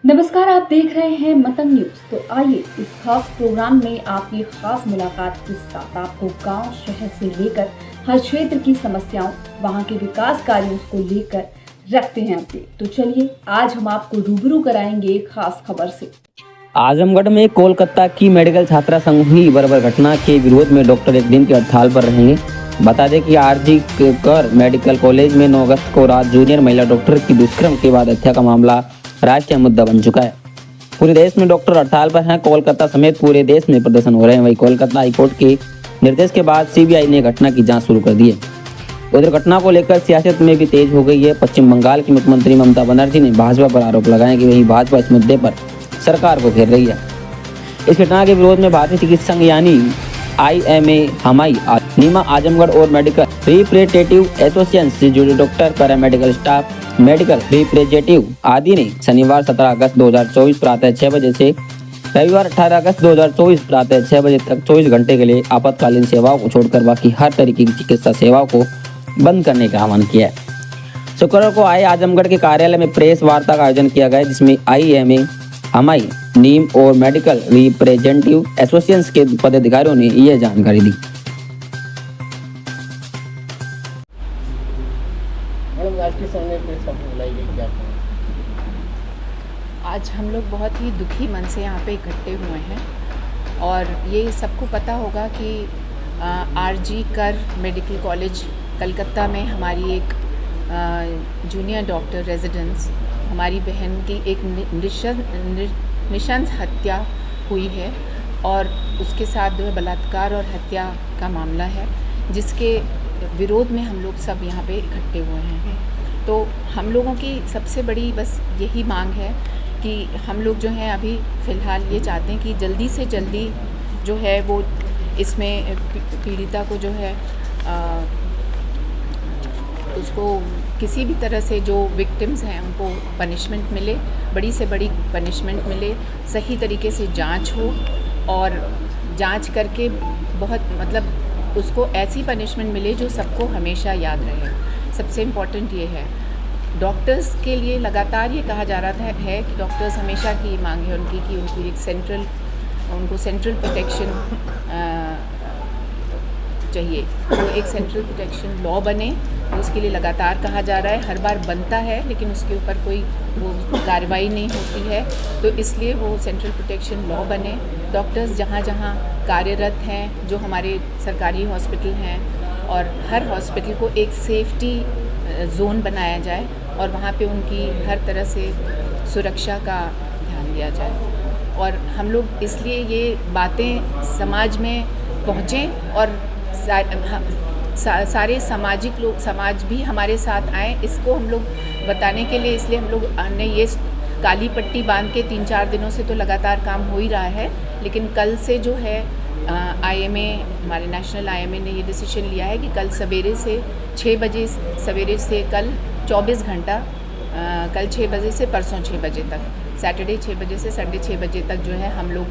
नमस्कार, आप देख रहे हैं मतंग न्यूज। तो आइए इस खास प्रोग्राम में आपकी खास मुलाकात के साथ आपको गांव शहर से लेकर हर क्षेत्र की समस्याओं, वहां के विकास कार्यों को लेकर रखते हैं अपडेट। तो चलिए आज हम आपको रूबरू कराएंगे एक खास खबर से। आजमगढ़ में कोलकाता की मेडिकल छात्रा संघ हुई बर्बर घटना के विरोध में डॉक्टर एक दिन की हड़ताल पर रहेंगे। बता दें कि आरजी कर मेडिकल कॉलेज में 9 अगस्त को रात जूनियर महिला डॉक्टर की दुष्कर्म के बाद हत्या का मामला राष्ट्रीय मुद्दा बन चुका है। पूरे देश में डॉक्टर हड़ताल पर हैं। कोलकाता समेत पूरे देश में प्रदर्शन हो रहे हैं। वहीं कोलकाता हाईकोर्ट के निर्देश के बाद सीबीआई ने घटना की जाँच शुरू कर दी है। उधर घटना को लेकर सियासत में भी तेज हो गई है। पश्चिम बंगाल की मुख्यमंत्री ममता बनर्जी ने भाजपा पर आरोप लगाए कि वही भाजपा इस मुद्दे पर सरकार को घेर रही है। इस घटना के विरोध में भारतीय चिकित्सा संघ यानी IMA, हमाई, नीमा, आजमगढ़ और मेडिकल रिप्रेजेंटेटिव एसोसिएशन से जुड़े doctor, paramedical staff, medical representative आदि ने शनिवार 17 अगस्त 2024 प्रातः 6 बजे से रविवार 18 अगस्त 2024 प्रातः 6 बजे तक 24 घंटे के लिए आपातकालीन सेवाओं को छोड़कर बाकी हर तरीके की चिकित्सा सेवाओं को बंद करने का आह्वान किया है। शुक्रवार को आजमगढ़ के कार्यालय में प्रेस वार्ता का आयोजन किया गया, जिसमें IMA, हमाई, नीम और मेडिकल रिप्रेजेंटेटिव एसोसिएशन के पदाधिकारियों ने यह जानकारी दी। आज हम लोग बहुत ही दुखी मन से यहाँ पे इकट्ठे हुए हैं और ये सबको पता होगा कि आरजी कर मेडिकल कॉलेज कलकत्ता में हमारी एक जूनियर डॉक्टर रेजिडेंस, हमारी बहन की एक निशंस हत्या हुई है और उसके साथ जो है बलात्कार और हत्या का मामला है, जिसके विरोध में हम लोग सब यहाँ पे इकट्ठे हुए हैं। तो हम लोगों की सबसे बड़ी बस यही मांग है कि हम लोग जो हैं अभी फ़िलहाल ये चाहते हैं कि जल्दी से जल्दी जो है वो इसमें पीड़िता को जो है उसको किसी भी तरह से जो विक्टिम्स हैं उनको पनिशमेंट मिले, बड़ी से बड़ी पनिशमेंट मिले, सही तरीके से जांच हो और जांच करके बहुत उसको ऐसी पनिशमेंट मिले जो सबको हमेशा याद रहे। सबसे इम्पॉर्टेंट ये है। डॉक्टर्स के लिए लगातार ये कहा जा रहा है कि डॉक्टर्स हमेशा की मांग है उनकी कि उनको एक सेंट्रल प्रोटेक्शन चाहिए, तो एक सेंट्रल प्रोटेक्शन लॉ बने। उसके लिए लगातार कहा जा रहा है, हर बार बनता है लेकिन उसके ऊपर कोई वो कार्रवाई नहीं होती है, तो इसलिए वो सेंट्रल प्रोटेक्शन लॉ बने। डॉक्टर्स जहाँ जहाँ कार्यरत हैं, जो हमारे सरकारी हॉस्पिटल हैं, और हर हॉस्पिटल को एक सेफ्टी जोन बनाया जाए और वहाँ पे उनकी हर तरह से सुरक्षा का ध्यान दिया जाए। और हम लोग इसलिए ये बातें समाज में पहुँचें और सारे सामाजिक लोग, समाज भी हमारे साथ आए, इसको हम लोग बताने के लिए इसलिए हम लोग ने ये काली पट्टी बांध के 3-4 दिनों से तो लगातार काम हो ही रहा है, लेकिन कल से जो है IMA, हमारे नेशनल IMA ने ये डिसीजन लिया है कि कल सवेरे से 6 बजे सवेरे से कल 24 घंटा कल 6 बजे से परसों 6 बजे तक, सैटरडे 6 बजे से संडे 6 बजे तक जो है हम लोग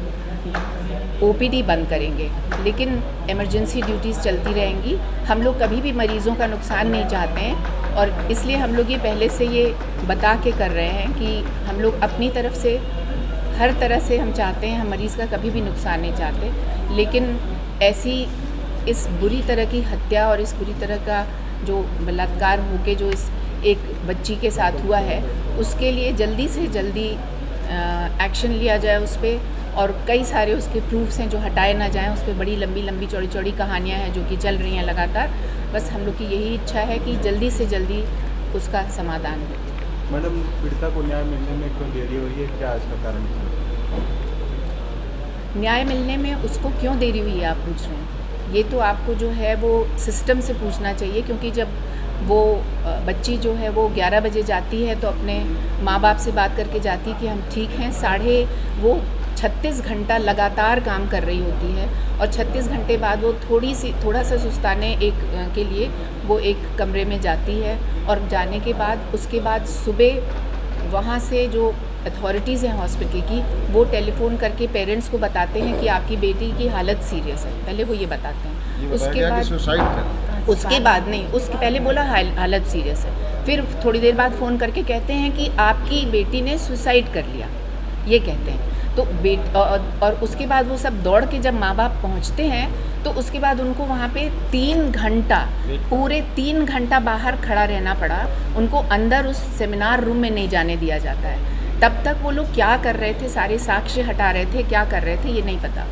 OPD बंद करेंगे, लेकिन इमरजेंसी ड्यूटीज़ चलती रहेंगी। हम लोग कभी भी मरीज़ों का नुकसान नहीं चाहते हैं और इसलिए हम लोग ये पहले से ये बता के कर रहे हैं कि हम लोग अपनी तरफ से हर तरह से हम चाहते हैं, हम मरीज़ का कभी भी नुकसान नहीं चाहते, लेकिन ऐसी इस बुरी तरह की हत्या और इस बुरी तरह का जो बलात्कार होके जो इस एक बच्ची के साथ हुआ है, उसके लिए जल्दी से जल्दी एक्शन लिया जाए उस पर, और कई सारे उसके प्रूफ्स हैं जो हटाए ना जाएं। उस पर बड़ी लंबी चौड़ी कहानियाँ हैं जो कि चल रही हैं लगातार। बस हम लोग की यही इच्छा है कि जल्दी से जल्दी उसका समाधान हो। मैडम, पीड़िता को न्याय मिलने में क्यों देरी हो रही है, क्या इसका कारण है? न्याय मिलने में उसको क्यों देरी हुई है आप पूछ रहे हैं? ये तो आपको जो है वो सिस्टम से पूछना चाहिए, क्योंकि जब वो बच्ची जो है वो 11 बजे जाती है तो अपने माँ बाप से बात करके जाती कि हम ठीक हैं, वो 36 घंटा लगातार काम कर रही होती है और 36 घंटे बाद वो थोड़ा सा सुस्ताने के लिए वो एक कमरे में जाती है, और जाने के बाद उसके बाद सुबह वहाँ से जो अथॉरिटीज़ हैं हॉस्पिटल की, वो टेलीफोन करके पेरेंट्स को बताते हैं कि आपकी बेटी की हालत सीरियस है। पहले वो ये बताते हैं, उसके बाद नहीं, उसके पहले बोला हालत सीरियस है, फिर थोड़ी देर बाद फ़ोन करके कहते हैं कि आपकी बेटी ने सुसाइड कर लिया, ये कहते हैं। तो और उसके बाद वो सब दौड़ के जब माँ बाप पहुँचते हैं तो उसके बाद उनको वहाँ पे 3 घंटा, पूरे 3 घंटा बाहर खड़ा रहना पड़ा। उनको अंदर उस सेमिनार रूम में नहीं जाने दिया जाता है। तब तक वो लोग क्या कर रहे थे, सारे साक्ष्य हटा रहे थे, क्या कर रहे थे ये नहीं पता।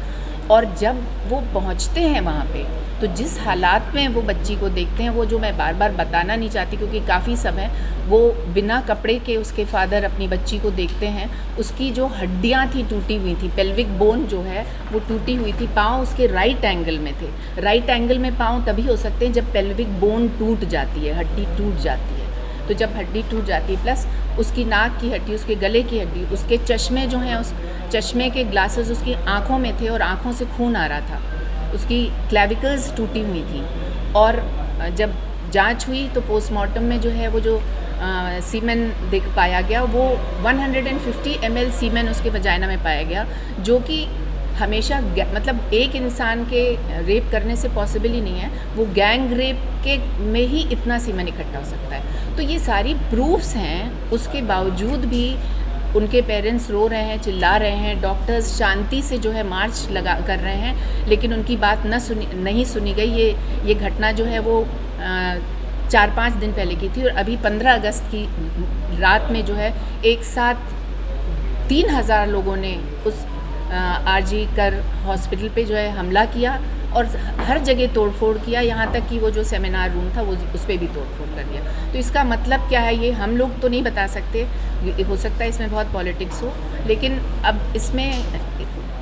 और जब वो पहुँचते हैं वहाँ पे तो जिस हालात में वो बच्ची को देखते हैं, वो जो मैं बार बार बताना नहीं चाहती क्योंकि काफ़ी समय वो बिना कपड़े के उसके फादर अपनी बच्ची को देखते हैं। उसकी जो हड्डियाँ थी टूटी हुई थी, पेल्विक बोन जो है वो टूटी हुई थी। पाँव उसके राइट एंगल में थे। राइट एंगल में पाँव तभी हो सकते हैं जब पेल्विक बोन टूट जाती है, हड्डी टूट जाती है। तो जब हड्डी टूट जाती है प्लस उसकी नाक की हड्डी, उसके गले की हड्डी, उसके चश्मे जो हैं, उस चश्मे के ग्लासेस उसकी आँखों में थे और आँखों से खून आ रहा था। उसकी क्लेविकल्स टूटी हुई थी। और जब जांच हुई तो पोस्टमार्टम में जो है वो जो सीमेन देख पाया गया, वो 150 ml सीमेन उसके वजाइना में पाया गया, जो कि हमेशा मतलब एक इंसान के रेप करने से पॉसिबल ही नहीं है। वो गैंग रेप के में ही इतना सीमेन इकट्ठा हो सकता है। तो ये सारी प्रूफ्स हैं, उसके बावजूद भी उनके पेरेंट्स रो रहे हैं, चिल्ला रहे हैं। डॉक्टर्स शांति से जो है मार्च कर रहे हैं, लेकिन उनकी बात नहीं सुनी गई। ये घटना जो है वो 4-5 दिन पहले की थी और अभी 15 अगस्त की रात में जो है एक साथ 3000 लोगों ने उस आरजी कर हॉस्पिटल पे जो है हमला किया और हर जगह तोड़फोड़ किया। यहाँ तक कि वो जो सेमिनार रूम था वो उस पर भी तोड़फोड़ कर दिया। तो इसका मतलब क्या है ये हम लोग तो नहीं बता सकते, हो सकता है इसमें बहुत पॉलिटिक्स हो, लेकिन अब इसमें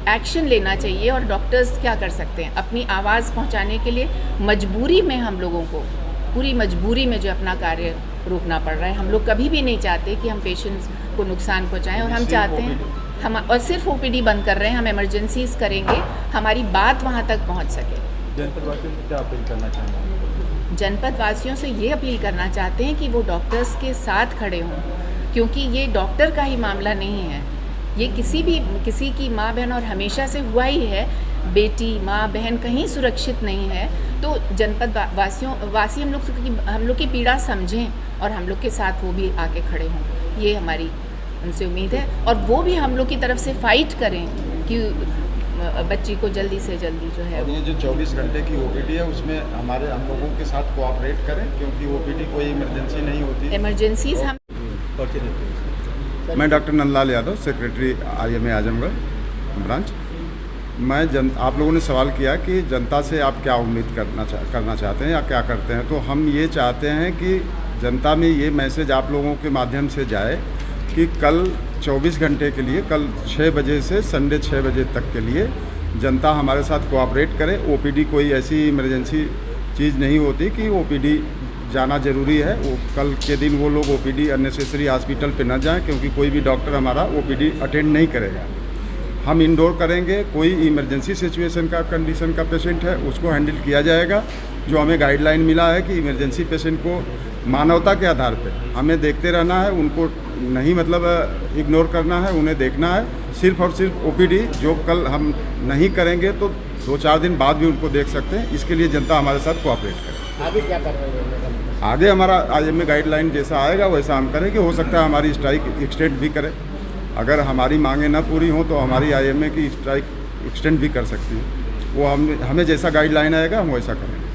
एक्शन लेना चाहिए। और डॉक्टर्स क्या कर सकते हैं, अपनी आवाज़ पहुँचाने के लिए मजबूरी में हम लोगों को, पूरी मजबूरी में जो अपना कार्य रोकना पड़ रहा है। हम लोग कभी भी नहीं चाहते कि हम पेशेंट्स को नुकसान पहुँचाएँ, और हम चाहते हैं हम और सिर्फ ओपीडी बंद कर रहे हैं, हम इमरजेंसीज करेंगे, हमारी बात वहाँ तक पहुँच सके। जनपद वासियों से क्या अपील करना चाहेंगे? जनपद वासियों से ये अपील करना चाहते हैं कि वो डॉक्टर्स के साथ खड़े हों, क्योंकि ये डॉक्टर का ही मामला नहीं है, ये किसी की माँ बहन, और हमेशा से हुआ ही है, बेटी माँ बहन कहीं सुरक्षित नहीं है। तो जनपद वासी हम लोग की पीड़ा समझें और हम लोग के साथ वो भी आके खड़े हों, ये हमारी उनसे उम्मीद है। और वो भी हम लोग की तरफ से फाइट करें कि बच्ची को जल्दी से जल्दी जो है। और ये जो 24 घंटे की ओपीडी है उसमें हम लोगों के साथ कोऑपरेट करें, क्योंकि ओपीडी कोई इमरजेंसी नहीं होती। इमरजेंसीज हम मैं doctor Nandlal Yadav, secretary IMA Azamgarh branch. मैं आप लोगों ने सवाल किया कि जनता से आप क्या उम्मीद करना चाहते हैं या क्या करते हैं, तो हम ये चाहते हैं कि जनता में ये मैसेज आप लोगों के माध्यम से जाए कि कल 24 घंटे के लिए, कल 6 बजे से संडे 6 बजे तक के लिए जनता हमारे साथ कोऑपरेट करे। ओपीडी कोई ऐसी इमरजेंसी चीज़ नहीं होती कि ओपीडी जाना ज़रूरी है। वो कल के दिन वो लोग ओपीडी अननेसेसरी हॉस्पिटल पे न जाएं, क्योंकि कोई भी डॉक्टर हमारा ओपीडी अटेंड नहीं करेगा। हम इंडोर करेंगे। कोई इमरजेंसी सिचुएशन का कंडीशन का पेशेंट है उसको हैंडल किया जाएगा। जो हमें गाइडलाइन मिला है कि इमरजेंसी पेशेंट को मानवता के आधार पे हमें देखते रहना है, उनको नहीं मतलब इग्नोर करना है, उन्हें देखना है। सिर्फ और सिर्फ ओपीडी जो कल हम नहीं करेंगे तो 2-4 दिन बाद भी उनको देख सकते हैं। इसके लिए जनता हमारे साथ कोऑपरेट करे। आगे क्या कर रहे हैं? आगे हमारा IMA गाइडलाइन जैसा आएगा वैसा हम करेंगे। हो सकता है हमारी स्ट्राइक एक्सटेंड भी करें। अगर हमारी मांगें ना पूरी हों तो हमारी IMA की स्ट्राइक एक्सटेंड भी कर सकती है। वो हमें जैसा गाइडलाइन आएगा हम वैसा करेंगे।